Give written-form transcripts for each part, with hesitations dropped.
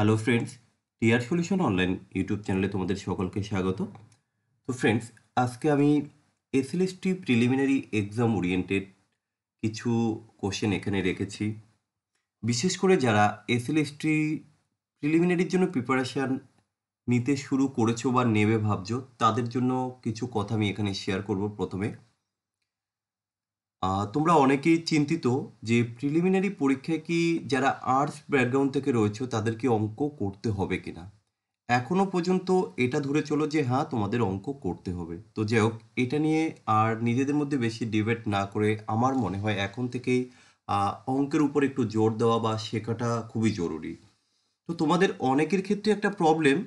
Hello friends, TR solution online YouTube চ্যানেলে তোমাদের সকলকে স্বাগত। তো ফ্রেন্ডস, আজকে আমি এসএলএসটি প্রিলিমিনারি এক্সাম ওরিয়েন্টেড কিছু কোশ্চেন এখানে রেখেছি। বিশেষ করে যারা এসএলএসটি প্রিলিমিনারির জন্য প্রিপারেশান নিতে শুরু করেছো বা নেবে ভাবছো, তাদের জন্য কিছু কথা আমি এখানে শেয়ার করব। প্রথমে তোমরা অনেকেই চিন্তিত যে প্রিলিমিনারি পরীক্ষায় কি যারা আর্টস ব্যাকগ্রাউন্ড থেকে রয়েছে তাদের কি অঙ্ক করতে হবে কিনা। এখনো পর্যন্ত এটা ধরে চলো যে হ্যাঁ, তোমাদের অঙ্ক করতে হবে। তো যাই হোক, এটা নিয়ে আর নিজেদের মধ্যে বেশি ডিবেট না করে আমার মনে হয় এখন থেকেই অঙ্কের উপর একটু জোর দেওয়া বা শেখাটা খুবই জরুরি। তো তোমাদের অনেকের ক্ষেত্রে একটা প্রবলেম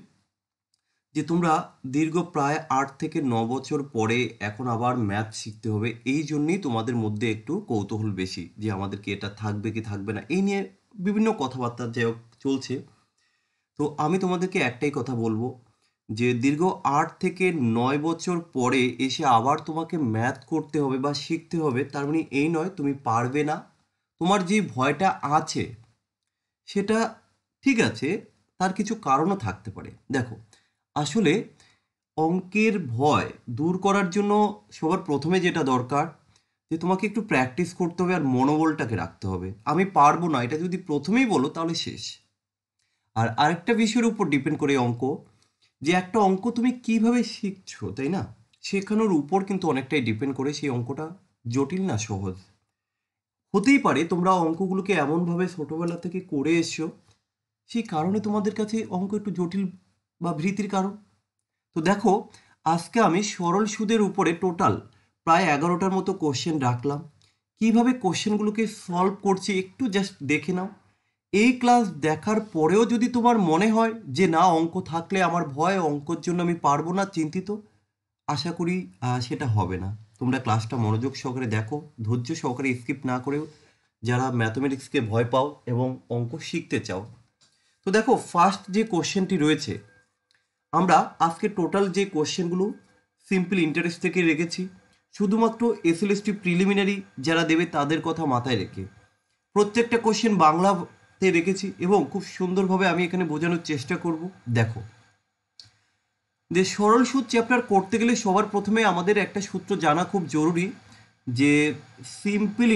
যে তোমরা দীর্ঘ প্রায় 8 থেকে 9 বছর পরে এখন আবার ম্যাথ শিখতে হবে। এই জন্যই তোমাদের মধ্যে একটু কৌতূহল বেশি যে আমাদেরকে এটা থাকবে কি থাকবে না, এই নিয়ে বিভিন্ন কথাবার্তা যাই হোক চলছে। তো আমি তোমাদেরকে একটাই কথা বলবো যে দীর্ঘ 8 থেকে 9 বছর পরে এসে আবার তোমাকে ম্যাথ করতে হবে বা শিখতে হবে, তার মানে এই নয় তুমি পারবে না। তোমার যে ভয়টা আছে সেটা ঠিক আছে, তার কিছু কারণও থাকতে পারে। দেখো, আসলে অঙ্কের ভয় দূর করার জন্য সবার প্রথমে যেটা দরকার যে তোমাকে একটু প্র্যাকটিস করতে হবে আর মনোবলটাকে রাখতে হবে। আমি পারবো না এটা যদি প্রথমেই বলো তাহলে শেষ। আর আরেকটা বিষয়ের উপর ডিপেন্ড করে অঙ্ক, যে একটা অঙ্ক তুমি কিভাবে শিখছো, তাই না? শেখানোর উপর কিন্তু অনেকটাই ডিপেন্ড করে সেই অঙ্কটা জটিল না সহজ। হতেই পারে তোমরা অঙ্কগুলোকে এমনভাবে ছোটোবেলা থেকে করে এসছো, সেই কারণে তোমাদের কাছে অঙ্ক একটু জটিল বা ভীতির কারণ। তো দেখো, আজকে আমি সরল সুদের উপরে টোটাল প্রায় 11টার মতো কোশ্চেন রাখলাম। কিভাবে কোশ্চেনগুলোকে সলভ করছি একটু জাস্ট দেখে নাও। এই ক্লাস দেখার পরেও যদি তোমার মনে হয় যে না, অঙ্ক থাকলে আমার ভয়, অঙ্কর জন্য আমি পারবো না, চিন্তিত, আশা করি সেটা হবে না। তোমরা ক্লাসটা মনোযোগ সহকারে দেখো, ধৈর্য সহকারে স্কিপ না করেও যারা ম্যাথমেটিক্সকে ভয় পাও এবং অঙ্ক শিখতে চাও। তো দেখো, ফার্স্ট যে কোশ্চেনটি রয়েছে, আমরা আজকে টোটাল যে কোশ্চেনগুলো সিম্পল ইন্টারেস্ট থেকে রেখেছি, শুধুমাত্র এসএলএসটি প্রিলিমিনারি যারা দেবে তাদের কথা মাথায় রেখে প্রত্যেকটা কোশ্চেন বাংলাতে রেখেছি এবং খুব সুন্দরভাবে আমি এখানে বোঝানোর চেষ্টা করব। দেখো, যে সরল সুদ চ্যাপ্টার করতে গেলে সবার প্রথমে আমাদের একটা সূত্র জানা খুব জরুরি, যে সিম্পল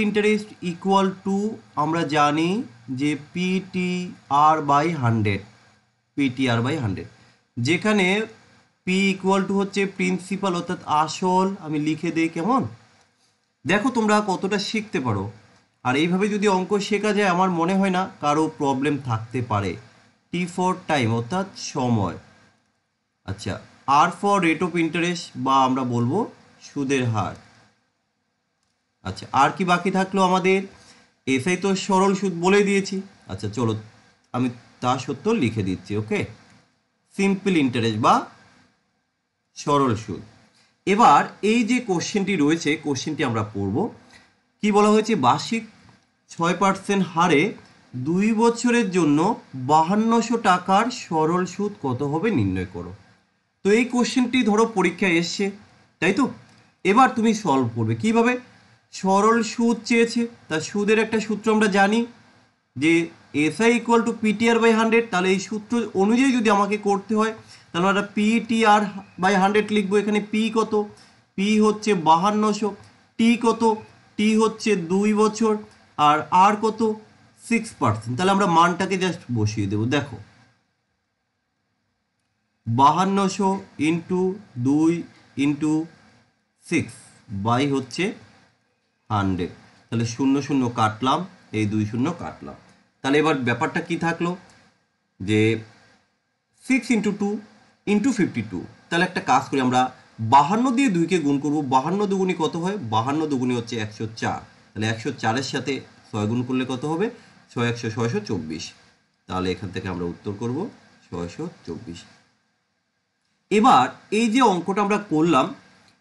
ইন্টারেস্ট ইকুয়াল টু, আমরা জানি যে পিটিআর বাই 100, যেখানে পি ইকুয়াল টু হচ্ছে প্রিন্সিপাল অর্থাৎ আসল। আমি লিখে দিই কেমন, দেখো তোমরা কতটা শিখতে পারো। আর এইভাবে যদি অঙ্ক শেখা যায় আমার মনে হয় না কারো প্রবলেম থাকতে পারে। টি ফর টাইম অর্থাৎ সময়। আচ্ছা, আর ফর রেট অফ ইন্টারেস্ট বা আমরা বলবো সুদের হার। আচ্ছা, আর কি বাকি থাকলো আমাদের? এসআই তো সরল সুদ বলে দিয়েছি। আচ্ছা চলো, আমি তা সত্য লিখে দিচ্ছি। ওকে, সিম্পল ইন্টারেস্ট বা সরল সুদ। এবার এই যে কোশ্চেনটি রয়েছে, কোশ্চেনটি আমরা পড়ব। কি বলা হয়েছে? বার্ষিক 6% হারে 2 বছরের জন্য 5200 টাকার সরল সুদ কত হবে নির্ণয় করো। তো এই কোশ্চেনটি ধরো পরীক্ষায় এসছে, তাই তো? এবার তুমি সলভ করবে কিভাবে? সরল সুদ চেয়েছে, তার সুদের একটা সূত্র আমরা জানি যে SI equal to PTR by 100। তাহলে এই সূত্র অনুযায়ী যদি আমাকে করতে হয় তাহলে আমরা পিটিআর বাই 100 লিখবো। এখানে পি কত? পি হচ্ছে 5200। টি কত? টি হচ্ছে 2 বছর। আর কত? 6%। তাহলে আমরা মানটাকে জাস্ট বসিয়ে দেবো। দেখো, 5200 ইন্টু 2 ইন্টু 6 বাই হচ্ছে 100। তাহলে 0 0 কাটলাম, এই 2 0 কাটলাম। তাহলে এবার ব্যাপারটা কি থাকলো যে 6 ইন্টু 2 ইন্টু 52। তাহলে একটা কাজ করি, আমরা 52 দিয়ে 2কে গুণ করবো। 52 দুগুণি কত হয়? 52 দুগুণি হচ্ছে 104। তাহলে 104-এর সাথে 6 গুণ করলে কত হবে? 6 100 624। তাহলে এখান থেকে আমরা উত্তর করব 624। এবার এই যে অঙ্কটা আমরা করলাম,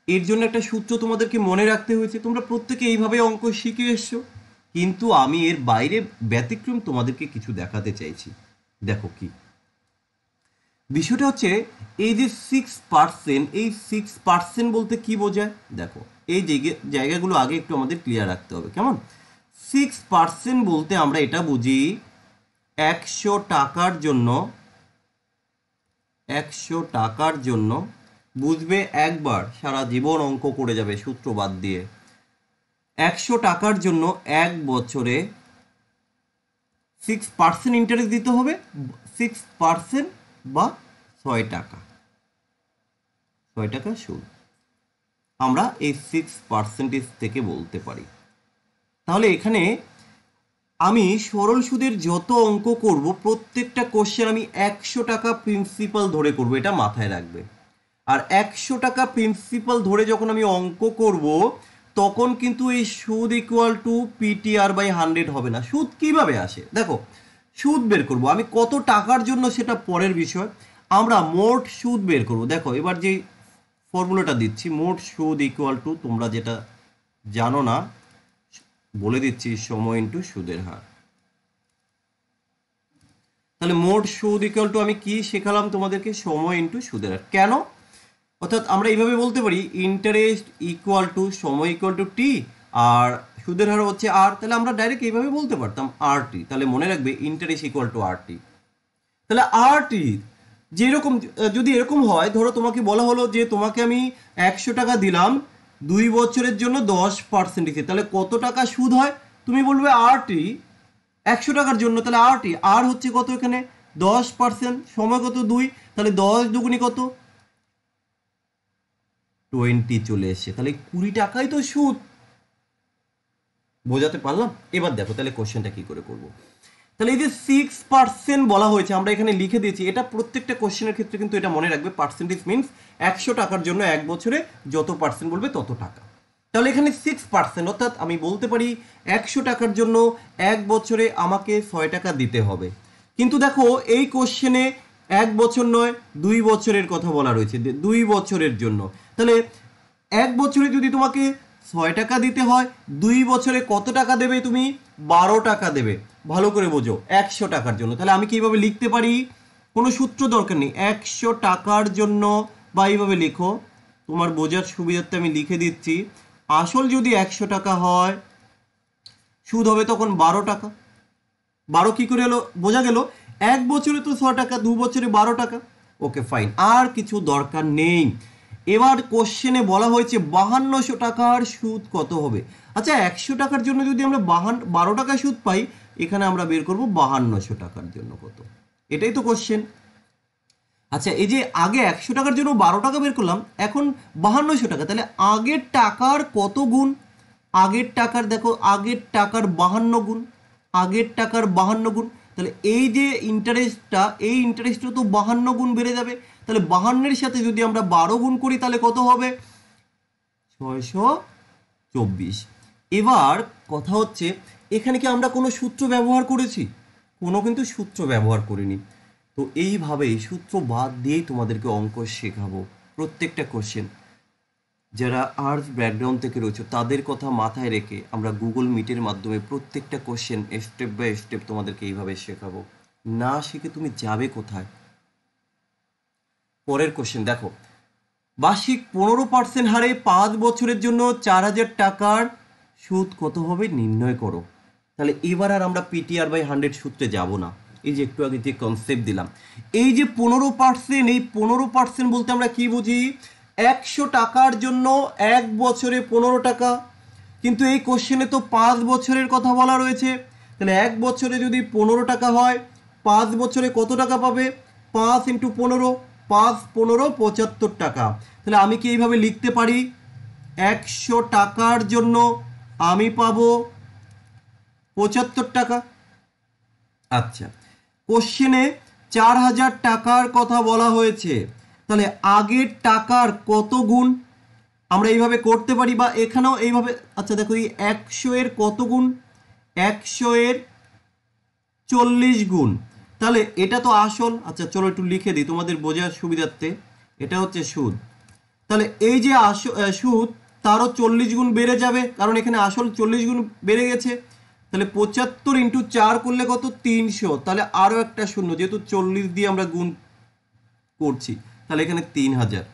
এর জন্য একটা সূত্র তোমাদেরকে মনে রাখতে হয়েছে। তোমরা প্রত্যেকে এইভাবে অঙ্ক শিখে এসছো, কিন্তু আমি এর বাইরে ব্যতিক্রম তোমাদেরকে কিছু দেখাতে চাইছি। দেখো কি বিষয়টা হচ্ছে, এই যে 6%, এই 6% বলতে কি বোঝায়? দেখো, এই জায়গাগুলো আগে একটু আমাদের ক্লিয়ার রাখতে হবে। কেমন? 6% বলতে আমরা এটা বুঝি 100 টাকার জন্য বুঝবে একবার সারা জীবন অঙ্ক করে যাবে সূত্র বাদ দিয়ে। 100 টাকার জন্য 1 বছরে 6% ইন্টারেস্ট দিতে হবে, 6% বা 6 টাকা, 6 টাকা সুদ আমরা এই 6% থেকে বলতে পারি। তাহলে এখানে আমি সরল সুদের যত অঙ্ক করব প্রত্যেকটা কোশ্চেন আমি 100 টাকা প্রিন্সিপাল ধরে করব, এটা মাথায় রাখবে। আর 100 টাকা প্রিন্সিপাল ধরে যখন আমি অঙ্ক করব তখন কিন্তু এই সুদ ইকুয়াল টু PTR/100 হবে না। সুদ কিভাবে আসে দেখো, সুদ বের করব আমি কত টাকার জন্য সেটা পরের বিষয়, আমরা মোট সুদ বের করব। দেখো এবার যে ফর্মুলাটা দিচ্ছি, মোট সুদ ইকুয়াল টু, তোমরা যেটা জানো না বলে দিচ্ছি, সময় ইন্টু সুদের হার। তাহলে মোট সুদ ইকুয়াল টু আমি কি শেখালাম তোমাদেরকে, সময় ইন্টু সুদের হার। কেন? অর্থাৎ আমরা এইভাবে বলতে পারি ইন্টারেস্ট ইকুয়াল টু সময় ইকুয়াল টু টি, আর সুদের হার হচ্ছে আর। তাহলে আমরা ডাইরেক্ট এইভাবে বলতে পারতাম RT। তাহলে মনে রাখবে ইন্টারেস্ট ইকুয়াল টু RT। তাহলে RT যেরকম, যদি এরকম হয়, ধরো তোমাকে বলা হলো যে তোমাকে আমি 100 টাকা দিলাম 2 বছরের জন্য 10% দিতে, তাহলে কত টাকা সুদ হয়? তুমি বলবে RT 100 টাকার জন্য, তাহলে RT আর হচ্ছে কত এখানে 10%, সময় কত 2, তাহলে 10 দুগুণি কত 20 চলে এসছে, তাহলে 20 টাকাই তো সুদ। বোঝাতে পারলাম? এবার দেখো তাহলে কোশ্চেনটা কি করে করব। তাহলে এই যে 6% বলা হয়েছে আমরা এখানে লিখে দিয়েছি, এটা প্রত্যেকটা কোশ্চেনের ক্ষেত্রে কিন্তু এটা মনে রাখবে, পার্সেন্টেজ মিনস 100 টাকার জন্য 1 বছরে যত পার্সেন্ট বলবে তত টাকা। তাহলে এখানে 6%, অর্থাৎ আমি বলতে পারি 100 টাকার জন্য 1 বছরে আমাকে 6 টাকা দিতে হবে। কিন্তু দেখো এই কোশ্চেনে 1 বছর নয় 2 বছরের কথা বলা রয়েছে, 2 বছরের জন্য। তাহলে 1 বছরে যদি তোমাকে 6 টাকা দিতে হয়, 2 বছরে কত টাকা দেবে তুমি? 12 টাকা দেবে। ভালো করে বোঝো, 100 টাকার জন্য। তাহলে আমি কিভাবে লিখতে পারি? কোনো সূত্র দরকার নেই, 100 টাকার জন্য, বা এইভাবে লিখো, তোমার বোঝার সুবিধার্থে আমি লিখে দিচ্ছি। আসল যদি 100 টাকা হয়, সুদ হবে তখন 12 টাকা। 12 কি করে এলো বোঝা গেল? 1 বছরে তো 6 টাকা, 2 বছরে 12 টাকা। ওকে ফাইন, আর কিছু দরকার নেই। এবার কোশ্চেনে বলা হয়েছে 5200 টাকার সুদ কত হবে। আচ্ছা 100 টাকার জন্য যদি আমরা 12 টাকা সুদ পাই, এখানে আমরা বের করব 5200 টাকার জন্য কত, এটাই তো কোশ্চেন। আচ্ছা এই যে আগে 100 টাকার জন্য 12 টাকা বের করলাম, এখন 5200 টাকা, তাহলে আগের টাকার কত গুণ? আগের টাকার দেখো, আগের টাকার 52 গুণ, আগের টাকার 52 গুণ। তাহলে এই যে ইন্টারেস্টটা, এই ইন্টারেস্টটা তো 52 গুণ বেড়ে যাবে। তাহলে 52-এর সাথে যদি আমরা 12 গুণ করি তাহলে কত হবে? 624। এবার কথা হচ্ছে এখানে কি আমরা কোনো সূত্র ব্যবহার করেছি? কোনো কিন্তু সূত্র ব্যবহার করিনি। তো এইভাবেই সূত্র বাদ দিয়েই তোমাদেরকে অঙ্ক শেখাবো প্রত্যেকটা কোশ্চেন। যারা আর্টস ব্যাকগ্রাউন্ড থেকে রয়েছে তাদের কথা মাথায় রেখে আমরা গুগল মিটের মাধ্যমে প্রত্যেকটা কোশ্চেন স্টেপ বাই স্টেপ তোমাদেরকে এইভাবে শেখাবো। না শিখে তুমি যাবে কোথায়? পরের কোশ্চেন দেখো, বার্ষিক 15% হারে 5 বছরের জন্য 4000 টাকার সুদ কত হবে নির্ণয় করো। তাহলে এবার আর আমরা PTR/100 সূত্রে যাব না, এই যে একটু আগে যে কনসেপ্ট দিলাম, এই যে 15%, এই 15% বলতে আমরা কি বুঝি? 100 টাকার জন্য 1 বছরে 15 টাকা, কিন্তু এই কোশ্চেনে তো 5 বছরের কথা বলা রয়েছে। তাহলে 1 বছরে যদি 15 টাকা হয়, 5 বছরে কত টাকা পাবে? 5 ইন্টু 15, 5 15 75 টাকা। তাহলে আমি কি এইভাবে লিখতে পারি? 100 টাকার জন্য আমি পাবো 75 টাকা। আচ্ছা কোশ্চেনে 4000 টাকার কথা বলা হয়েছে, তাহলে আগের টাকার কত গুণ? আমরা এইভাবে করতে পারি, বা এখানেও এইভাবে। আচ্ছা দেখো এই 100 এর কত গুণ? 100 এর 40 গুণ। তাহলে এটা তো আসল। আচ্ছা চলো একটু লিখে দিই তোমাদের বোঝার সুবিধার্থে, এটা হচ্ছে সুদ। তাহলে এই যে সুদ, তারও 40 গুণ বেড়ে যাবে, কারণ এখানে আসল 40 গুণ বেড়ে গেছে। তাহলে 75 ইন্টু 4 করলে কত? 300। তাহলে আরও একটা শূন্য, যেহেতু 40 দিয়ে আমরা গুণ করছি, তাহলে এখানে 3000।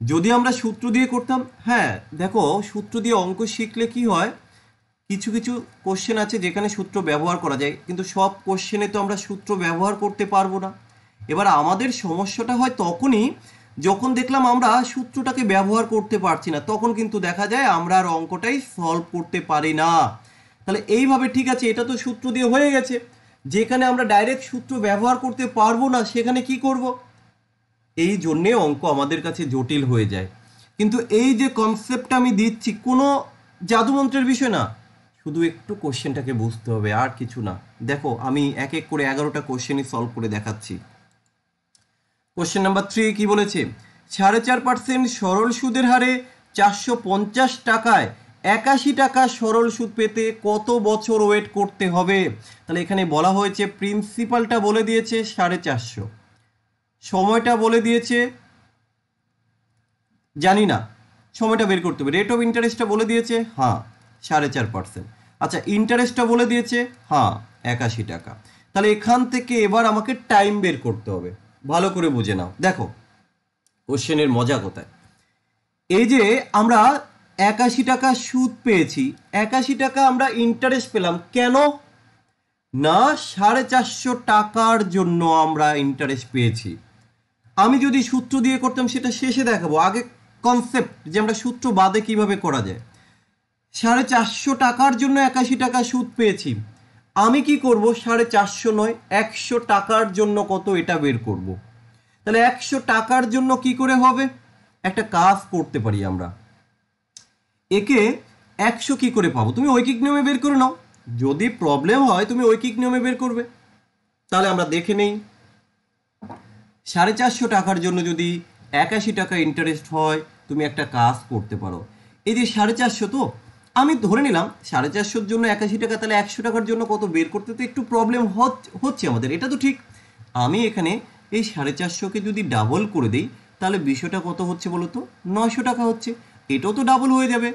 যদি আমরা সূত্র দিয়ে করতাম, হ্যাঁ দেখো সূত্র দিয়ে অঙ্ক শিখলে কি হয়, কিছু কিছু কোশ্চেন আছে যেখানে সূত্র ব্যবহার করা যায়, কিন্তু সব কোশ্চেনে তো আমরা সূত্র ব্যবহার করতে পারবো না। এবার আমাদের সমস্যাটা হয় তখনই যখন দেখলাম আমরা সূত্রটাকে ব্যবহার করতে পারছি না, তখন কিন্তু দেখা যায় আমরা আর অঙ্কটাই সলভ করতে পারি না। তাহলে এইভাবে ঠিক আছে, এটা তো সূত্র দিয়ে হয়ে গেছে, যেখানে আমরা ডাইরেক্ট সূত্র ব্যবহার করতে পারবো না সেখানে কি করব? এই জন্যে অঙ্ক আমাদের কাছে জটিল হয়ে যায়। কিন্তু এই যে কনসেপ্টটা আমি দিচ্ছি কোনো জাদুমন্ত্রের বিষয় না, শুধু একটু কোশ্চেনটাকে বুঝতে হবে, আর কিছু না। দেখো আমি এক এক করে 11টা কোশ্চেনই সলভ করে দেখাচ্ছি। কোশ্চেন নাম্বার 3 কি বলেছে? 4.5% সরল সুদের হারে 450 টাকায় 81 টাকা সরল সুদ পেতে কত বছর ওয়েট করতে হবে? তাহলে এখানে বলা হয়েছে প্রিন্সিপালটা বলে দিয়েছে 450, সময়টা বলে দিয়েছে জানি না, সময়টা বের করতে হবে। রেট অফ ইন্টারেস্টটা বলে দিয়েছে হ্যাঁ 4.5%। আচ্ছা ইন্টারেস্টটা বলে দিয়েছে হ্যাঁ 81 টাকা। তাহলে এখান থেকে এবার আমাকে টাইম বের করতে হবে। ভালো করে বুঝে নাও, দেখো কোশ্চেনের মজা কোথায়। এই যে আমরা 81 টাকা সুদ পেয়েছি, 81 টাকা আমরা ইন্টারেস্ট পেলাম কেন? না 450 টাকার জন্য আমরা ইন্টারেস্ট পেয়েছি। আমি যদি সূত্র দিয়ে করতাম সেটা শেষে দেখাবো, আগে কনসেপ্ট যে আমরা সূত্র বাদে কিভাবে করা যায়। 450 টাকার জন্য 81 টাকা সুদ পেয়েছি, আমি কি করব? 450 নয় 100 টাকার জন্য কত এটা বের করব। তাহলে 100 টাকার জন্য কি করে হবে? একটা কাজ করতে পারি আমরা, একে 100 কি করে পাবো? তুমি ঐকিক নিয়মে বের করে নাও, যদি প্রবলেম হয় তুমি ঐকিক নিয়মে বের করবে। তাহলে আমরা দেখে নেই, 450 টাকার জন্য যদি 81 টাকা ইন্টারেস্ট হয়, তুমি একটা কাজ করতে পারো। এই যে 450, তো আমি ধরে নিলাম 450-র জন্য 81 টাকা, তাহলে 100 টাকার জন্য কত বের করতে তো একটু প্রবলেম হচ্ছে আমাদের, এটা তো ঠিক। আমি এখানে এই 450-কে যদি ডাবল করে দিই তাহলে বিষয়টা কত হচ্ছে বলো তো? 900 টাকা হচ্ছে। এটাও তো ডাবল হয়ে যাবে।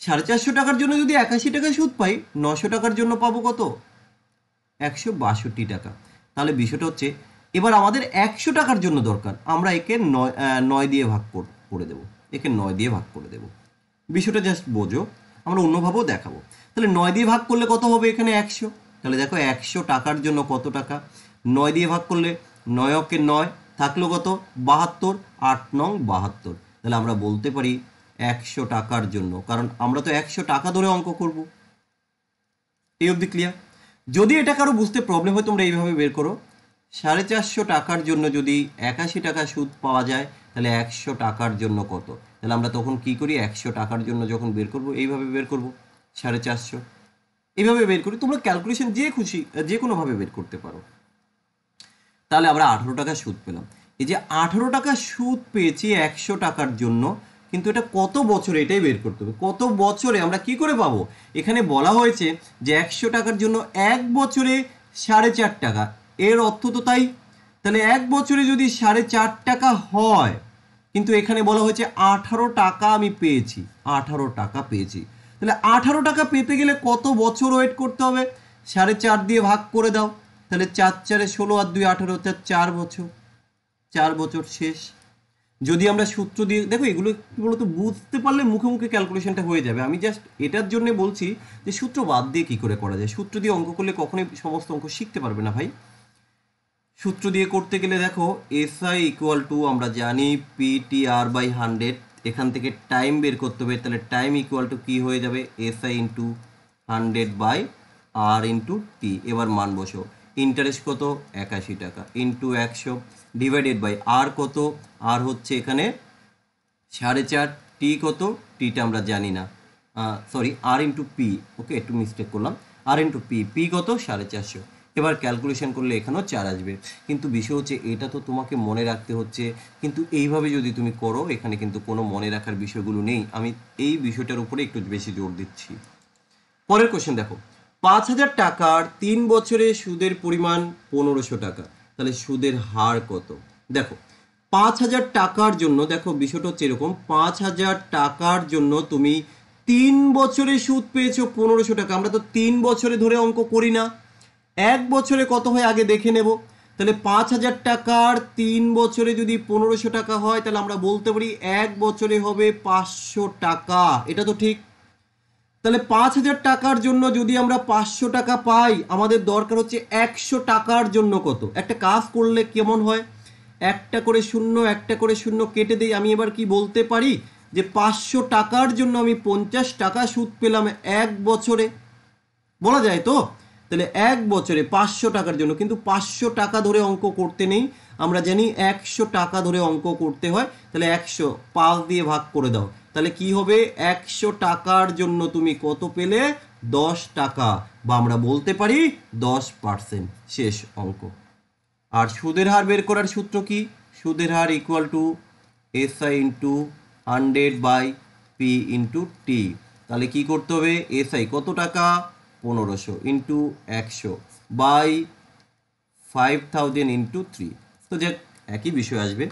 450 টাকার জন্য যদি 81 টাকা সুদ পাই, 900 টাকার জন্য পাবো কত? 162 টাকা। তাহলে বিষয়টা হচ্ছে এবার আমাদের 100 টাকার জন্য দরকার, আমরা একে 9 দিয়ে ভাগ করে দেবো, একে 9 দিয়ে ভাগ করে দেবো। বিষয়টা জাস্ট বোঝো, আমরা অন্যভাবেও দেখাবো। তাহলে 9 দিয়ে ভাগ করলে কত হবে? এখানে 100। তাহলে দেখো 100 টাকার জন্য কত টাকা? 9 দিয়ে ভাগ করলে 9 কে 9 থাকলো কত? 72, 8 নং 72। তাহলে আমরা বলতে পারি 100 টাকার জন্য, কারণ আমরা তো 100 টাকা ধরে অঙ্ক করব। এই অবধি ক্লিয়ার? যদি এটা কারো বুঝতে প্রবলেম হয় তোমরা এইভাবে বের করো, 450 টাকার জন্য যদি 81 টাকা সুদ পাওয়া যায় তাহলে 100 টাকার জন্য কত? তাহলে আমরা তখন কি করি? 100 টাকার জন্য যখন বের করব এইভাবে বের করব, 450 এইভাবে বের করি। তোমরা ক্যালকুলেশন যে খুশি যে কোনোভাবে বের করতে পারো। তাহলে আমরা 18 টাকা সুদ পেলাম। এই যে 18 টাকা সুদ পেয়েছি 100 টাকার জন্য, কিন্তু এটা কত বছরে এটাই বের করতে হবে। কত বছরে আমরা কি করে পাবো? এখানে বলা হয়েছে যে 100 টাকার জন্য 1 বছরে 4.5 টাকা, এর অর্থ তো তাই। তাহলে 1 বছরে যদি 4.5 টাকা হয়, কিন্তু এখানে বলা হয়েছে 18 টাকা আমি পেয়েছি, 18 টাকা পেয়েছি। তাহলে 18 টাকা পেতে গেলে কত বছর ওয়েট করতে হবে? 4.5 দিয়ে ভাগ করে দাও, তাহলে 4 4 16 আর 2 18, অর্থাৎ 4 বছর। 4 বছর শেষ। যদি আমরা সূত্র দিয়ে দেখো, এগুলো কি বলতো, বুঝতে পারলে মুখে মুখে ক্যালকুলেশনটা হয়ে যাবে। আমি জাস্ট এটার জন্য বলছি যে সূত্র বাদ দিয়ে কি করে করা যায়। সূত্র দিয়ে অঙ্ক করলে কখনোই সমস্ত অঙ্ক শিখতে পারবে না ভাই। সূত্র দিয়ে করতে গেলে দেখো এসআই ইকুয়াল টু আমরা জানি PTR/100, এখান থেকে টাইম বের করতে হবে। তাহলে টাইম ইকুয়াল টু কি হয়ে যাবে? SI into 100/R into T. এবার মান বসো, ইন্টারেস্ট কত? 81 টাকা ইন্টু 100 ডিভাইডেড বাই আর কত? আর হচ্ছে এখানে 4.5, টি কত? টিটা আমরা জানি না, সরি আর ইন্টু পি, ওকে একটু মিস্টেক করলাম, আর ইন্টু পি, পি কত? 450। এবার ক্যালকুলেশন করলে এখানেও 4 আসবে। কিন্তু বিষয় হচ্ছে এটা তো তোমাকে মনে রাখতে হচ্ছে, কিন্তু এইভাবে যদি তুমি করো এখানে কিন্তু কোনো মনে রাখার বিষয়গুলো নেই। আমি এই বিষয়টার উপরে একটু বেশি জোর দিচ্ছি। পরের কোশ্চেন দেখো, 5,000 টাকার 3 বছরে সুদের পরিমাণ 1500 টাকা, তাহলে সুদের হার কত? দেখো 5,000 টাকার জন্য, দেখো বিষয়টা হচ্ছে এরকম, 5,000 টাকার জন্য তুমি 3 বছরে সুদ পেয়েছো 1500 টাকা। আমরা তো 3 বছরে ধরে অঙ্ক করি না, 1 বছরে কত হয় আগে দেখে নেব। তাহলে 5,000 টাকার 3 বছরে যদি 1500 টাকা হয়, তাহলে আমরা বলতে পারি 1 বছরে হবে 500 টাকা। এটা তো ঠিক। তাহলে 5,000 টাকার জন্য যদি আমরা 500 টাকা পাই, আমাদের দরকার হচ্ছে 100 টাকার জন্য কত। একটা কাজ করলে কেমন হয়, একটা করে শূন্য একটা করে শূন্য কেটে দিই। আমি এবার কি বলতে পারি যে 500 টাকার জন্য আমি 50 টাকা সুদ পেলাম 1 বছরে, বলা যায় তো। তাহলে 1 বছরে 500 টাকার জন্য, কিন্তু 500 টাকা ধরে অঙ্ক করতে নেই, আমরা জানি 100 টাকা ধরে অঙ্ক করতে হয়। তাহলে 100 5 দিয়ে ভাগ করে দাও, তাহলে কি হবে, 100 টাকার জন্য তুমি কত পেলে, 10 টাকা, বা আমরা বলতে পারি 10%। শেষ অঙ্ক। আর সুদের হার বের করার সূত্র কি, সুদের হার equal to SI into 100/p/t। তাহলে কি করতে হবে, এসআই কত টাকা, 1500 ইন্টু 100 বাই 5000 ইন্টু 3। তো যে একই বিষয় আসবে।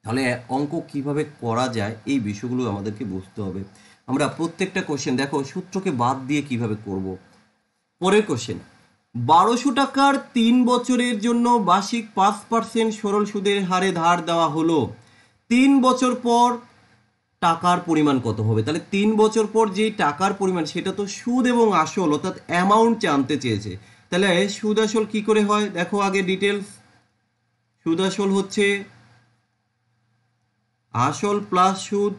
তাহলে অঙ্ক কিভাবে করা যায় এই বিষয়গুলো আমাদেরকে বুঝতে হবে। আমরা প্রত্যেকটা কোশ্চেন দেখো সূত্রকে বাদ দিয়ে কিভাবে করব। পরের কোশ্চেন, 1200 টাকার 3 বছরের জন্য বার্ষিক 5% সরল সুদের হারে ধার দেওয়া হলো। 3 বছর পর টাকার পরিমাণ কত হবে। তাহলে 3 বছর পর যেই টাকার পরিমাণ, সেটা তো সুদ এবং আসল অর্থাৎ অ্যামাউন্ট জানতে চেয়েছে। তাহলে সুদ আসল কি করে হয় দেখো আগে ডিটেলস। সুদ আসল হচ্ছে আসল প্লাস সুদ।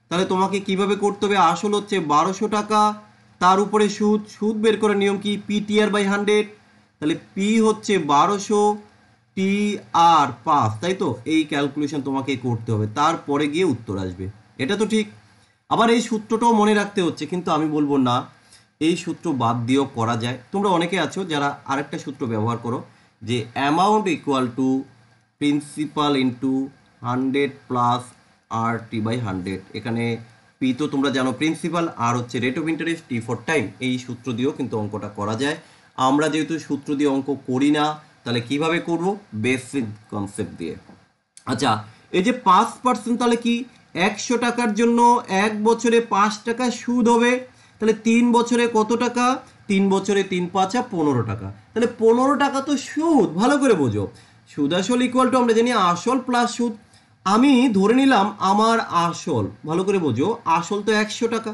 তাহলে তোমাকে কিভাবে করতে হবে, আসল হচ্ছে 1200 টাকা, তার উপরে সুদ, সুদ বের করার নিয়ম কি, PTR/100। তাহলে পি হচ্ছে 1200, টি আর 5, তাই তো। এই ক্যালকুলেশন তোমাকে করতে হবে, তারপরে গিয়ে উত্তর আসবে। এটা তো ঠিক। আবার এই সূত্রটাও মনে রাখতে হচ্ছে, কিন্তু আমি বলবো না, এই সূত্র বাদ দিয়েও করা যায়। তোমরা অনেকে আছো যারা আরেকটা সূত্র ব্যবহার করো, যে amount equal to principal into 100 plus RT/100। এখানে পি তো তোমরা জানো প্রিন্সিপাল, আর হচ্ছে rate of interest, T for time. এই সূত্র দিয়েও কিন্তু অঙ্কটা করা যায়। আমরা যেহেতু সূত্র দিয়ে অঙ্ক করি না, তাহলে কিভাবে করব, বেসিক কনসেপ্ট দিয়ে। আচ্ছা, এই যে 5%, তাহলে কি 100 টাকার জন্য 1 বছরে 5 টাকা সুদ হবে। তাহলে 3 বছরে কত টাকা, 3 বছরে 3 5 15 টাকা। তাহলে 15 টাকা তো সুদ, ভালো করে বোঝো। সুদ আসল ইকুয়াল টু আমরা জানি আসল প্লাস সুদ। আমি ধরে নিলাম আমার আসল, ভালো করে বোঝো, আসল তো 100 টাকা।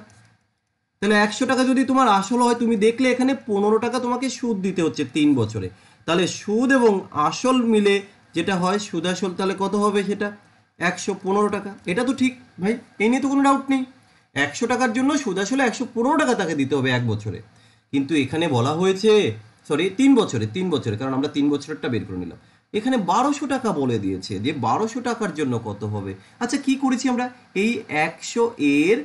তাহলে 100 টাকা যদি তোমার আসল হয়, তুমি দেখলে এখানে 15 টাকা তোমাকে সুদ দিতে হচ্ছে 3 বছরে। তাহলে সুদ এবং আসল মিলে যেটা হয় সুদ আসল, তাহলে কত হবে সেটা, 115 টাকা। এটা তো ঠিক ভাই, এই নিয়ে তো কোনো ডাউট নেই। 100 টাকার জন্য সুদ আসলে 115 টাকা তাকে দিতে হবে 1 বছরে। কিন্তু এখানে বলা হয়েছে, সরি 3 বছরে, 3 বছরে, কারণ আমরা 3 বছরেরটা বের করে নিলাম। এখানে 1200 টাকা বলে দিয়েছে, যে 1200 টাকার জন্য কত হবে। আচ্ছা, কি করেছি আমরা, এই 100 এর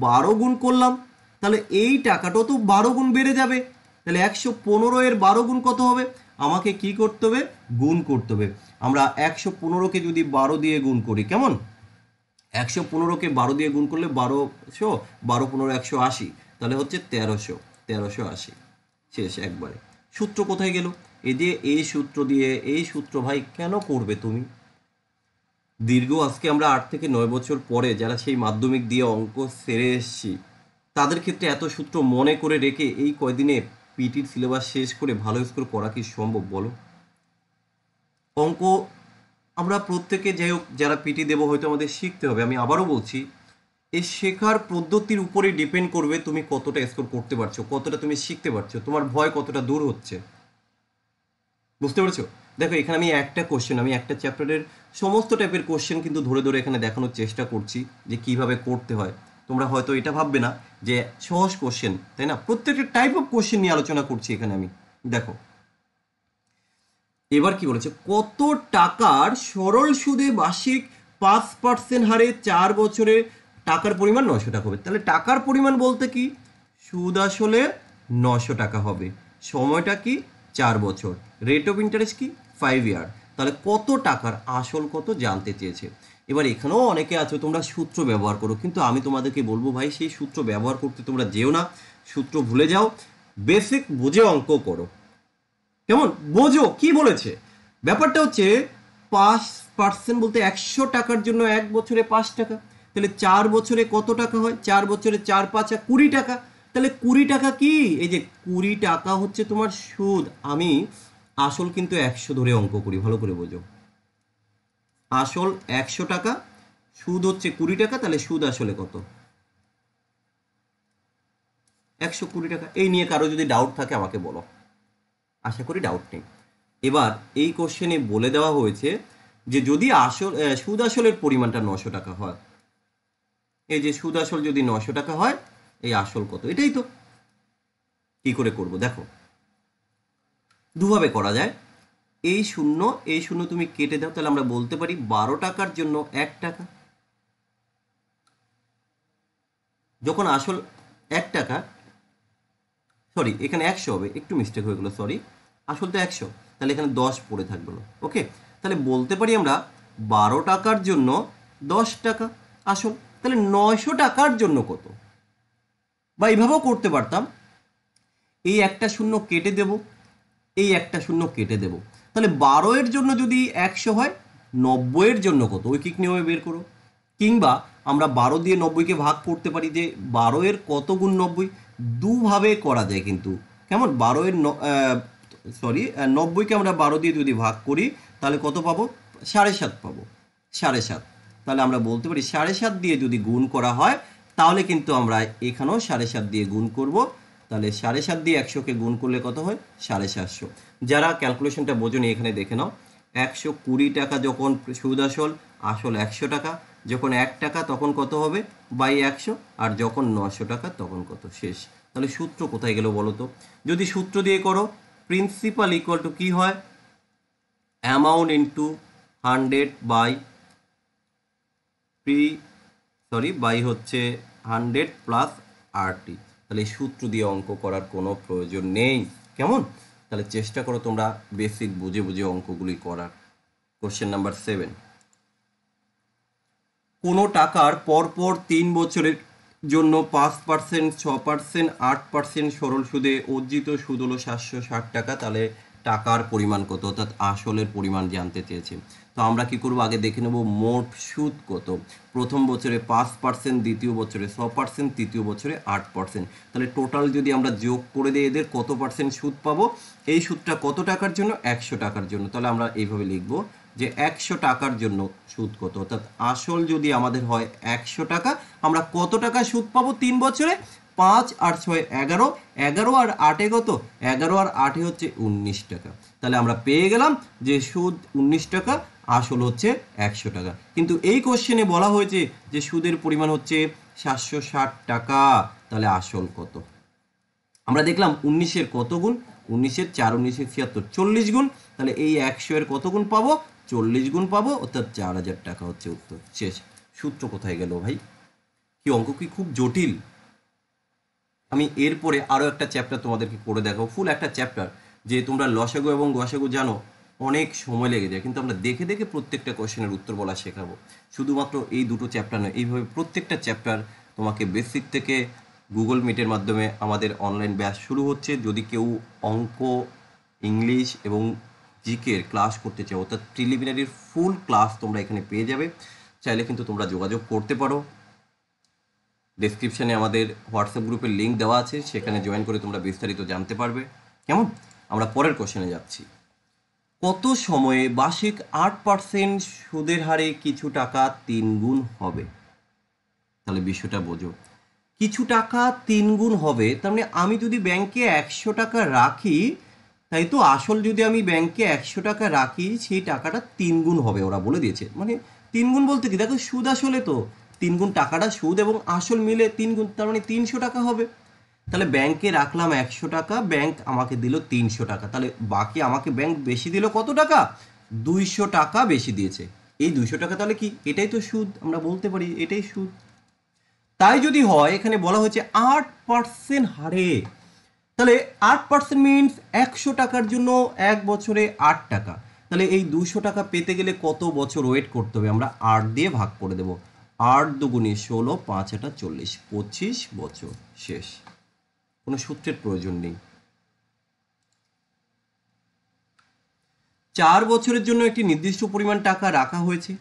12 গুণ করলাম, তাহলে এই টাকাটাও তো 12 গুণ বেড়ে যাবে। তাহলে 115 এর 12 গুণ কত হবে, আমাকে কি করতে হবে, গুণ করতে হবে। আমরা 115কে যদি 12 দিয়ে গুণ করি, কেমন, 115কে 12 দিয়ে গুণ করলে 1200, 12 15 180, তাহলে হচ্ছে 1380। শেষ একবারে। সূত্র কোথায় গেল, এই যে এই সূত্র দিয়ে, এই সূত্র ভাই কেন করবে তুমি। দীর্ঘ আজকে আমরা 8 থেকে 9 বছর পরে যারা সেই মাধ্যমিক দিয়ে অঙ্ক সেরে এসেছি, তাদের ক্ষেত্রে এত সূত্র মনে করে রেখে এই কয়দিনে পিটির সিলেবাস শেষ করে ভালো স্কোর করা কি সম্ভব বলো। অঙ্ক আমরা প্রত্যেকে, যাই হোক, যারা পিটি দেবো হয়তো আমাদের শিখতে হবে। আমি আবারও বলছি, এই শেখার পদ্ধতির উপরে ডিপেন্ড করবে তুমি কতটা স্কোর করতে পারছো, কতটা তুমি শিখতে পারছো, তোমার ভয় কতটা দূর হচ্ছে। বুঝতে পেরেছো। দেখো এখানে আমি একটা কোশ্চেন, আমি একটা চ্যাপ্টারের সমস্ত টাইপের কোশ্চেন কিন্তু ধরে ধরে এখানে দেখানোর চেষ্টা করছি যে কিভাবে করতে হয়। তোমরা হয়তো এটা ভাববে না যে সহজ কোশ্চেন, তাই না, প্রত্যেকটা টাইপ অফ কোশ্চেন নিয়ে আলোচনা করছি এখানে আমি। দেখো এবার কি বলেছে, কত টাকার সরল সুদে বার্ষিক 5% হারে 4 বছরে টাকার পরিমাণ 900 টাকা হবে। তাহলে টাকার পরিমাণ বলতে কি, সুদ আসলে 900 টাকা হবে, সময়টা কি 4 বছর, রেট অফ ইন্টারেস্ট কি 5 ইয়ার। তাহলে কত টাকার আসল কত জানতে চেয়েছে। এবার এখানেও অনেকে আছো তোমরা সূত্র ব্যবহার করো, কিন্তু আমি তোমাদেরকে বলবো ভাই সেই সূত্র ব্যবহার করতে তোমরা যেও না, সূত্র ভুলে যাও, বেসিক বুঝে অঙ্ক করো। কেমন বোঝো কি বলেছে। ব্যাপারটা হচ্ছে 5% বলতে 100 টাকার জন্য 1 বছরে 5 টাকা, তাহলে 4 বছরে কত টাকা হয়, 4 বছরে 4 5 20 টাকা। তাহলে 20 টাকা কি, এই যে 20 টাকা হচ্ছে তোমার সুদ। আমি আসল কিন্তু 100 ধরে অঙ্ক করি, ভালো করে বোঝো। আসল 100 টাকা, সুদ হচ্ছে 20 টাকা, তাহলে সুদ আসলে কত, 120 টাকা। এই নিয়ে কারো যদি ডাউট থাকে আমাকে বলো, আশা করি ডাউট নেই। এবার এই কোশ্চেনে বলে দেওয়া হয়েছে যে যদি সুদ আসলের পরিমাণটা 900 টাকা হয়, এই যে সুদ আসল যদি 900 টাকা হয়, এই আসল কত, এটাই তো। কি করে করব দেখো, দুভাবে করা যায়। এই শূন্য তুমি কেটে দাও, তাহলে আমরা বলতে পারি 12 টাকার জন্য 1 টাকা। যখন আসল 1 টাকা, সরি এখানে 100 হবে, একটু মিস্টেক হয়ে গেলো, সরি, আসল তো 100, তাহলে এখানে 10 পড়ে থাকবে না। ওকে, তাহলে বলতে পারি আমরা 12 টাকার জন্য 10 টাকা আসল। তাহলে 900 টাকার জন্য কত? বা এইভাবেও করতে পারতাম, এই একটা শূন্য কেটে দেব, এই একটা শূন্য কেটে দেব, তাহলে 12 এর জন্য যদি 100 হয়, 90 এর জন্য কত, ঐকিক নিয়মে বের করো। কিংবা আমরা 12 দিয়ে 90কে ভাগ করতে পারি, যে 12 এর কত গুণ 90। দুভাবে করা যায় কিন্তু, কেমন, 12 এর 90কে আমরা 12 দিয়ে যদি ভাগ করি, তাহলে কত পাবো, 7.5 পাবো, 7.5। তাহলে আমরা বলতে পারি 7.5 দিয়ে যদি গুণ করা হয়, তাহলে কিন্তু আমরা এখানেও 7.5 দিয়ে গুণ করব। তাহলে 7.5 দিয়ে 100কে গুণ করলে কত হয়, 750। যারা ক্যালকুলেশনটা বোঝেনি এখানে দেখে নাও। 120 টাকা যখন সুদ আসল, আসল 100 টাকা, যখন 1 টাকা তখন কত হবে, বাই 100, আর যখন 900 টাকা তখন কত, শেষ। তাহলে সূত্র কোথায় গেল বলো তো? যদি সূত্র দিয়ে করো, প্রিন্সিপাল ইকুয়াল টু কি হয়, অ্যামাউন্ট ইন্টু 100 বাই বাই হচ্ছে 100 প্লাস আরটি। তাহলে এই সূত্র দিয়ে অঙ্ক করার কোনো প্রয়োজন নেই, কেমন? তাহলে চেষ্টা করো তোমরা বেসিক বুঝে বুঝে অঙ্কগুলি করার। কোশ্চেন নাম্বার 7, কোনো টাকার পরপর 3 বছরের জন্য 5%, 6%, 8% সরল সুদে অর্জিত সুদ হলো 760 টাকা। তাহলে টাকার পরিমাণ কত, অর্থাৎ আসলের পরিমাণ জানতে চেয়েছে। তো আমরা কি করব, আগে দেখে নেব মোট সুদ কত। প্রথম বছরে 5%, দ্বিতীয় বছরে 6%, তৃতীয় বছরে 8%। তাহলে টোটাল যদি আমরা যোগ করে দিই, এদের কত পার্সেন্ট সুদ পাবো। এই সুদটা কত টাকার জন্য, 100 টাকার জন্য। তাহলে আমরা এইভাবে লিখব যে 100 টাকার জন্য সুদ কত, অর্থাৎ আসল যদি আমাদের হয় 100 টাকা, আমরা কত টাকা সুদ পাবো 3 বছরে, 5 আর 6 11, 11 আর 8 কত, 11 আর 8 হচ্ছে 19 টাকা। তাহলে আমরা পেয়ে গেলাম যে সুদ 19 টাকা, আসল হচ্ছে 100 টাকা। কিন্তু এই কোশ্চেনে বলা হয়েছে যে সুদের পরিমাণ হচ্ছে 760 টাকা। তাহলে আসল কত? আমরা দেখলাম 19-এর কত গুণ, 19-এর 4, 19-এর 76, 40 গুণ। তাহলে এই 100-এর কত গুণ পাবো, 40 গুণ পাবো, অর্থাৎ 4000 টাকা হচ্ছে উত্তর, শেষ। সূত্র কোথায় গেল ভাই? কি অঙ্ক কি খুব জটিল? আমি এরপরে আরও একটা চ্যাপ্টার তোমাদেরকে করে দেখাবো, ফুল একটা চ্যাপ্টার। যে তোমরা লসাগু এবং গসাগু জানো, অনেক সময় লেগে যায়, কিন্তু আমরা দেখে দেখে প্রত্যেকটা কোশ্চেনের উত্তর বলা শেখাবো। শুধুমাত্র এই দুটো চ্যাপ্টার নয়, এইভাবে প্রত্যেকটা চ্যাপ্টার তোমাকে বেসিক থেকে গুগল মিটের মাধ্যমে আমাদের অনলাইন ব্যাচ শুরু হচ্ছে। যদি কেউ অঙ্ক, ইংলিশ এবং জিকের ক্লাস করতে চাও, অর্থাৎ প্রিলিমিনারির ফুল ক্লাস তোমরা এখানে পেয়ে যাবে। চাইলে কিন্তু তোমরা যোগাযোগ করতে পারো। ডেসক্রিপশানে আমাদের হোয়াটসঅ্যাপ গ্রুপের লিঙ্ক দেওয়া আছে, সেখানে জয়েন করে তোমরা বিস্তারিত জানতে পারবে, কেমন? আমরা পরের কোশ্চেনে যাচ্ছি। কত সময়ে বার্ষিক 8% সুদের হারে কিছু টাকা 3 গুণ হবে? তাহলে বিষয়টা বোঝো, কিছু টাকা 3 গুণ হবে, তার মানে আমি যদি ব্যাংকে 100 টাকা রাখি, তাই তো আসল যদি আমি ব্যাংকে 100 টাকা রাখি, সেই টাকাটা 3 গুণ হবে, ওরা বলে দিয়েছে। মানে 3 গুণ বলতে কি, দেখো সুদ আসলে তো 3 গুণ, টাকাটা সুদ এবং আসল মিলে 3 গুণ, তার মানে 300 টাকা হবে। তাহলে ব্যাংকে রাখলাম 100 টাকা, ব্যাংক আমাকে দিল 300 টাকা, তাহলে বাকি আমাকে ব্যাংক বেশি দিল কত টাকা, 200 টাকা বেশি দিয়েছে। এই 200 টাকা তাহলে কি, এটাই তো সুদ, আমরা বলতে পারি এটাই সুদ। তাই যদি হয়, এখানে বলা হয়েছে 8% হারে, তাহলে 8% মিনস 100 টাকার জন্য 1 বছরে 8 টাকা। তাহলে এই 200 টাকা পেতে গেলে কত বছর ওয়েট করতে হবে, আমরা 8 দিয়ে ভাগ করে দেব। 8 দুগুণে 16, 5 এটা 40, 25 বছর, শেষ। কোনো সূত্রের প্রয়োজন নেই। 4 বছরের জন্য একটি নির্দিষ্ট পরিমাণ টাকা রাখা হয়েছে।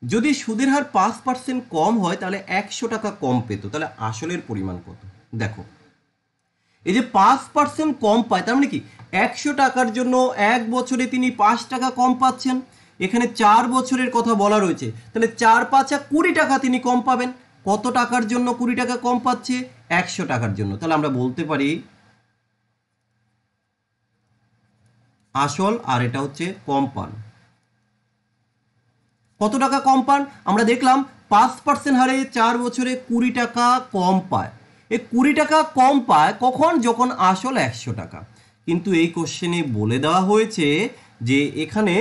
যদি সুদের হার 5% কম হয়, তাহলে 100 টাকা কম পেত। তাহলে আসলের পরিমাণ কত? দেখো, এই যে 5% কম পায়, তার মানে কি 100 টাকার জন্য 1 বছরে তিনি 5 টাকা কম পাচ্ছেন। এখানে 4 বছরের কথা বলা রয়েছে, তাহলে 4 5 20 টাকা তিনি কম পাবেন। কত টাকার জন্য 20 টাকা কম পাচ্ছে? 100 টাকার জন্য। তাহলে আমরা বলতে পারি আসল আর এটা হচ্ছে কম পান। কত টাকা কম পান? আমরা দেখলাম 5% হারে 4 বছরে 20 টাকা কম পায়। এই 20 টাকা কম পায় কখন? যখন আসল 100 টাকা। কিন্তু এই কোশ্চেনে বলে দেওয়া হয়েছে যে এখানে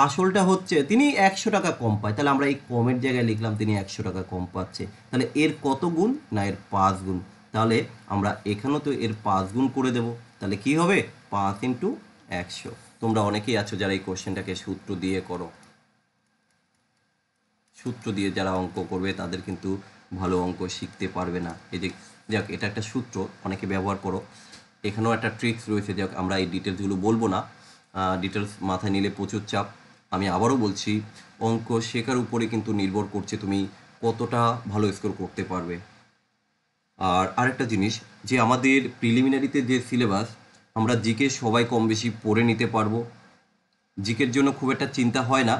আসলটা হচ্ছে তিনি 100 টাকা কম পায়। তাহলে আমরা এই কমের জায়গায় লিখলাম তিনি 100 টাকা কম পাচ্ছে। তাহলে এর কত গুণ? না এর 5 গুণ। তাহলে আমরা এখানেও তো এর 5 গুণ করে দেব। তাহলে কি হবে? 5 × 100। তোমরা অনেকেই আছো যারা এই কোশ্চেনটাকে সূত্র দিয়ে করো। সূত্র দিয়ে যারা অঙ্ক করবে তাদের কিন্তু ভালো অঙ্ক শিখতে পারবে না। এই যে যাক, এটা একটা সূত্র, অনেকে ব্যবহার করো। এখানেও একটা ট্রিক্স রয়েছে, যাক আমরা এই ডিটেলসগুলো বলবো না, ডিটেলস মাথায় নিলে প্রচুর চাপ। আমি আবারও বলছি, অঙ্ক শেখার উপরে কিন্তু নির্ভর করছে তুমি কতটা ভালো স্কোর করতে পারবে। আর আরেকটা জিনিস, যে আমাদের প্রিলিমিনারিতে যে সিলেবাস, আমরা জিকে সবাই কম বেশি পড়ে নিতে পারবো। জিকের জন্য খুব একটা চিন্তা হয় না,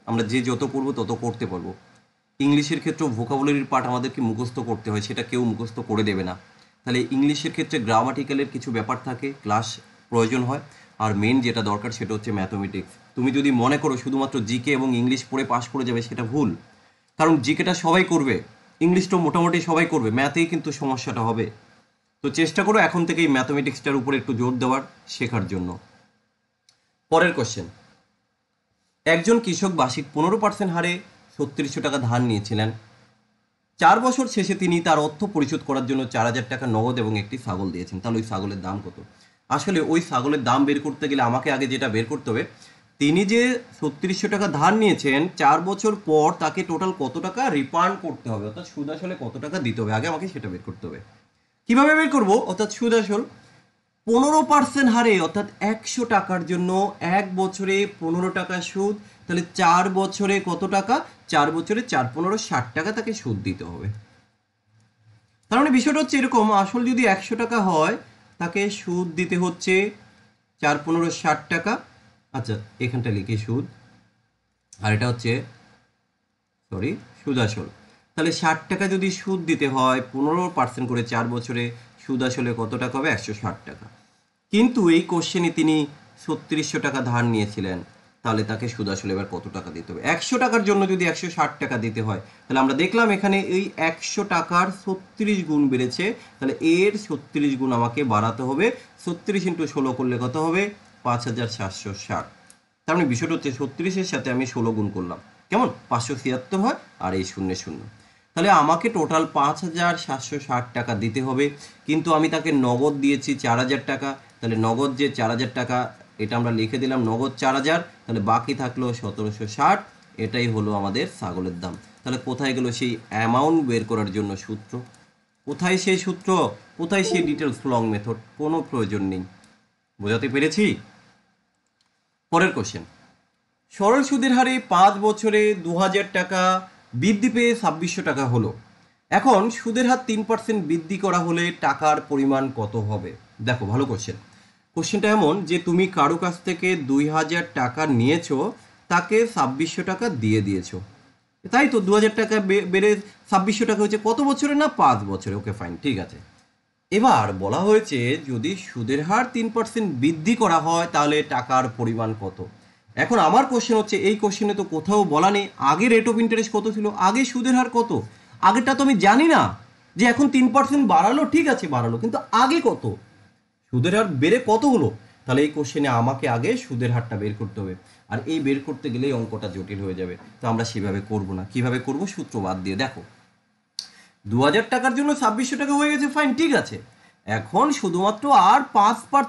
আমরা যে যত পড়বো তত করতে পারবো। ইংলিশের ক্ষেত্রেও ভোকাবুলারির পার্ট আমাদেরকে মুখস্থ করতে হয়, সেটা কেউ মুখস্থ করে দেবে না। তাহলে ইংলিশের ক্ষেত্রে গ্রামাটিক্যালের কিছু ব্যাপার থাকে, ক্লাস প্রয়োজন হয়। আর মেন যেটা দরকার সেটা হচ্ছে ম্যাথমেটিক্স। তুমি যদি মনে করো শুধুমাত্র জিকে এবং ইংলিশ পড়ে পাস করে যাবে, সেটা ভুল। কারণ জিকেটা সবাই করবে, ইংলিশটা মোটামুটি সবাই করবে, ম্যাথেই কিন্তু সমস্যাটা হবে। তো চেষ্টা করো এখন থেকেই ম্যাথমেটিক্সটার উপরে একটু জোর দেওয়ার, শেখার জন্য। পরের কোশ্চেন, একজন কৃষক বার্ষিক 15% হারে 3600 টাকা ধার নিয়েছিলেন। 4 বছর শেষে তিনি তার অর্থ পরিশোধ করার জন্য 4000 টাকা নগদ এবং একটি ছাগল দিয়েছেন। তাহলে ওই ছাগলের দাম কত? আসলে ওই ছাগলের দাম বের করতে গেলে আমাকে আগে যেটা বের করতে হবে, তিনি যে 3600 টাকা ধার নিয়েছেন, 4 বছর পর তাকে টোটাল কত টাকা রিফান্ড করতে হবে, অর্থাৎ সুদ আসলে কত টাকা দিতে হবে, আগে আমাকে সেটা বের করতে হবে। কিভাবে বের করব? অর্থাৎ সুদ আসল 15% হারে, অর্থাৎ 100 টাকার জন্য 1 বছরে 15 টাকা সুদ। তাহলে 4 বছরে কত টাকা? 4 বছরে 4 15 60 টাকা তাকে সুদ দিতে হবে। তার মানে বিষয়টা হচ্ছে এরকম, আসল যদি 100 টাকা হয় তাকে সুদ দিতে হচ্ছে 4 15 60 টাকা। আচ্ছা, এখানটা লিখি সুদ, আর এটা হচ্ছে সুদ আসল। তাহলে 60 টাকা যদি সুদ দিতে হয় 15% করে 4 বছরে, সুদ আসলে কত টাকা হবে? 160 টাকা। কিন্তু এই কোশ্চেনে তিনি 3600 টাকা ধার নিয়েছিলেন, তাহলে তাকে সুদ আসলে এবার কত টাকা দিতে হবে? 100 টাকার জন্য যদি 160 টাকা দিতে হয়, তাহলে আমরা দেখলাম এখানে এই 100 টাকার 36 গুণ বেড়েছে, তাহলে এর 36 গুণ আমাকে বাড়াতে হবে। 36 × 16 করলে কত হবে? 5760। তার মানে বিষয়টা হচ্ছে 36-এর সাথে আমি 16 গুণ করলাম, কেমন? 576 হয়, আর এই 0 0। তাহলে আমাকে টোটাল 5760 টাকা দিতে হবে, কিন্তু আমি তাকে নগদ দিয়েছি 4000 টাকা। তাহলে নগদ যে 4000 টাকা, এটা আমরা লিখে দিলাম নগদ 4000, তাহলে বাকি থাকলো 1760। এটাই হলো আমাদের ছাগলের দাম। তাহলে কোথায় গেল সেই অ্যামাউন্ট বের করার জন্য সূত্র? কোথায় সেই সূত্র? কোথায় সেই ডিটেলস লং মেথড? কোনো প্রয়োজন নেই। বোঝাতে পেরেছি? পরের কোশ্চেন, সরল সুদের হারে 5 বছরে 2000 টাকা বৃদ্ধি পেয়ে 2600 টাকা হলো। এখন সুদের হার 3% বৃদ্ধি করা হলে টাকার পরিমাণ কত হবে? দেখো, ভালো কোশ্চেন। কোশ্চেনটা এমন যে তুমি কারো কাছ থেকে 2000 টাকা নিয়েছো, তাকে 2600 টাকা দিয়ে দিয়েছো, তাই তো? 2000 টাকা বেড়ে 2600 টাকা হচ্ছে কত বছরে? না 5 বছরে। ওকে ফাইন, ঠিক আছে। এবার বলা হয়েছে যদি সুদের হার 3% বৃদ্ধি করা হয় তাহলে টাকার পরিমাণ কত? এখন আমার কোশ্চেন হচ্ছে, এই কোশ্চেনে তো কোথাও বলা নেই আগে রেট অফ ইন্টারেস্ট কত ছিল, আগে সুদের হার কত। আগেরটা তো আমি জানি না, যে এখন 3% বাড়ালো, ঠিক আছে বাড়ালো, কিন্তু আগে কত? সুদের হার বেড়ে কত হলো? তাহলে এই কোশ্চেনে আমাকে আগে সুদের হারটা বের করতে হবে, আর এই বের করতে গেলেই অঙ্কটা জটিল হয়ে যাবে। তো আমরা সেভাবে করব না। কিভাবে করব? সূত্র বাদ দিয়ে। দেখো, 2000 টাকার জন্য 2600 টাকা হয়ে গেছে, ফাইন, ঠিক আছে। এখন শুধুমাত্র আর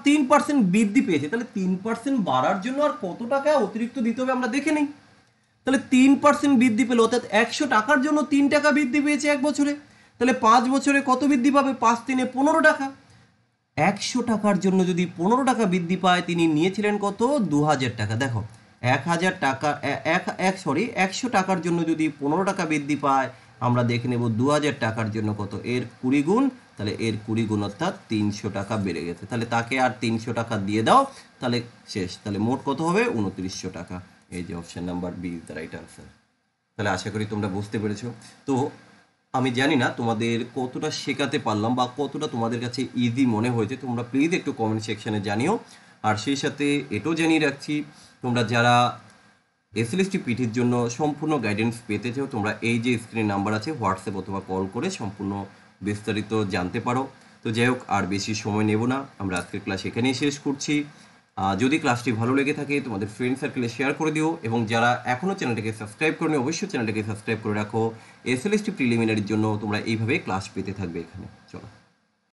3% বৃদ্ধি পেয়েছে, তাহলে 3% বাড়ার জন্য আর কত টাকা অতিরিক্ত দিতে হবে আমরা দেখে নিই। তাহলে 3% বৃদ্ধি পেল, অর্থাৎ 100 টাকার জন্য 3 টাকা বৃদ্ধি পেয়েছে 1 বছরে। তাহলে 5 বছরে কত বৃদ্ধি পাবে? 5 3 15 টাকা। 100 টাকার জন্য যদি 15 টাকা বৃদ্ধি পায়, তিনি নিয়েছিলেন কত? 2000 টাকা। দেখো, 1000 টাকা 100 টাকার জন্য যদি 15 টাকা বৃদ্ধি পায়, আমরা দেখে নেব 2000 টাকার জন্য কত, এর 20 গুণ। তাহলে এর 20 গুণ অর্থাৎ 300 টাকা বেড়ে গেছে। তাহলে তাকে আর 300 টাকা দিয়ে দাও, তাহলে শেষ। তাহলে মোট কত হবে? 2900 টাকা। এই যে option number B is the right answer. তাহলে আশা করি তোমরা বুঝতে পেরেছো। তো আমি জানি না তোমাদের কতটা শেখাতে পারলাম বা কতটা তোমাদের কাছে ইজি মনে হয়েছে, তোমরা প্লিজ একটু কমেন্ট সেকশনে জানিও। আর সেই সাথে এটাও জানিয়ে রাখছি, তোমরা যারা এসএলএসটি পিটির জন্য সম্পূর্ণ গাইডেন্স পেতে চাও, তোমরা এই যে স্ক্রিনে নাম্বার আছে হোয়াটসঅ্যাপ অথবা কল করে সম্পূর্ণ বিস্তারিত জানতে পারো। তো যাই হোক, আর বেশি সময় নেব না, আমরা আজকের ক্লাস এখানেই শেষ করছি। যদি ক্লাসটি ভালো লেগে থাকে তোমাদের ফ্রেন্ড সার্কেলে শেয়ার করে দিও, এবং যারা এখনও চ্যানেলটাকে সাবস্ক্রাইব করনি অবশ্যই চ্যানেলটাকে সাবস্ক্রাইব করে রাখো। এসএলএসটি প্রিলিমিনারির জন্য তোমরা এইভাবে ক্লাস পেতে থাকবে এখানে। চলো।